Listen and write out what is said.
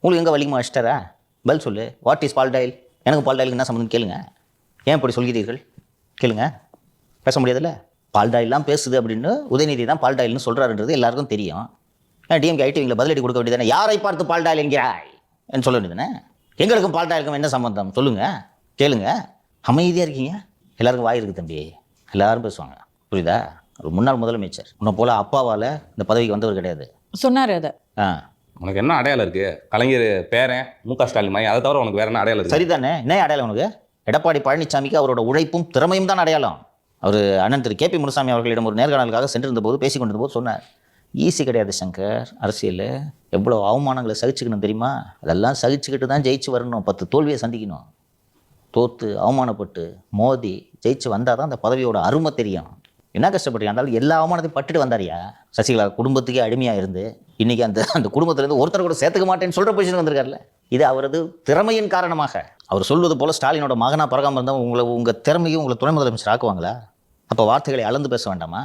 உங்களுக்கு எங்கே வலிக்குமா வச்சிட்டாரா? பதில் சொல்லு. வாட் இஸ் பால்டாயில்? எனக்கு பால்டாயிலுக்கு என்ன சம்மந்தம் கேளுங்க. ஏன் இப்படி சொல்கிறீர்கள் கேளுங்க. பேச முடியாதுல்ல. பால்டாயிலாம் பேசுது அப்படின்னு உதயநிதி தான் பால்டாயில்னு சொல்கிறாருன்றது எல்லாருக்கும் தெரியும். டிஎம்கே ஐடிவிங்கில் பதிலடி கொடுக்க வேண்டியதானே. யாரை பார்த்து பால்டாயில் என்கிறாய் என்று சொல்ல வேண்டியதானே. எங்களுக்கும் பால்டாயிலுக்கும் என்ன சம்பந்தம் சொல்லுங்கள், கேளுங்க. அமைதியாக இருக்கீங்க. எல்லாருக்கும் வாய் இருக்குது தம்பி, எல்லாரும் பேசுவாங்க, புரியுதா? ஒரு முன்னாள் முதலமைச்சர் உன்னை போல அப்பாவால் இந்த பதவிக்கு வந்தவர் கிடையாது. சொன்னார் அதை. உனக்கு என்ன அடையாளம் இருக்கு? கலைஞர் பேரன் மு.க. ஸ்டாலின் மாதிரி, அதை தவிர உனக்கு வேற என்ன அடையாளம் இருக்கு? சரிதானே, என்ன அடையாளம் உனக்கு? எடப்பாடி பழனிசாமிக்கு அவரோட உழைப்பும் திறமையும் தான் அடையாளம். அவர் அண்ணன் திரு கே.பி. முனுசாமி அவர்களிடம் ஒரு நேர்காணலுக்காக சென்றிருந்த போது பேசி கொண்டிருந்த போது சொன்னார், ஈஸி கிடையாது சங்கர், அரசியல் எவ்வளோ அவமானங்களை சகிச்சுக்கணும் தெரியுமா? அதெல்லாம் சகிச்சுக்கிட்டு தான் ஜெயிச்சு வரணும். 10 தோல்வியை சந்திக்கணும். தோற்று அவமானப்பட்டு மோதி ஜெயிச்சு வந்தால் தான் அந்த பதவியோட அருமை தெரியும். என்ன கஷ்டப்பட்டு இருந்தாலும் எல்லா அவமானத்தையும் பட்டுட்டு வந்தாரியா. சசிகலா குடும்பத்துக்கே அடிமையாக இருந்து இன்றைக்கி அந்த குடும்பத்திலேருந்து ஒருத்தர் கூட சேர்த்துக்க மாட்டேன்னு சொல்கிற பொசிஷன் வந்திருக்காருல்ல. இது அவரது திறமையின் காரணமாக. அவர் சொல்வது போல் ஸ்டாலினோட மகனாக பிறகாமல் இருந்தால் உங்கள் திறமையும் உங்களை துணை முதலமைச்சர் ஆக்குவாங்களா? அப்போ வார்த்தைகளை அளந்து பேச வேண்டாமா?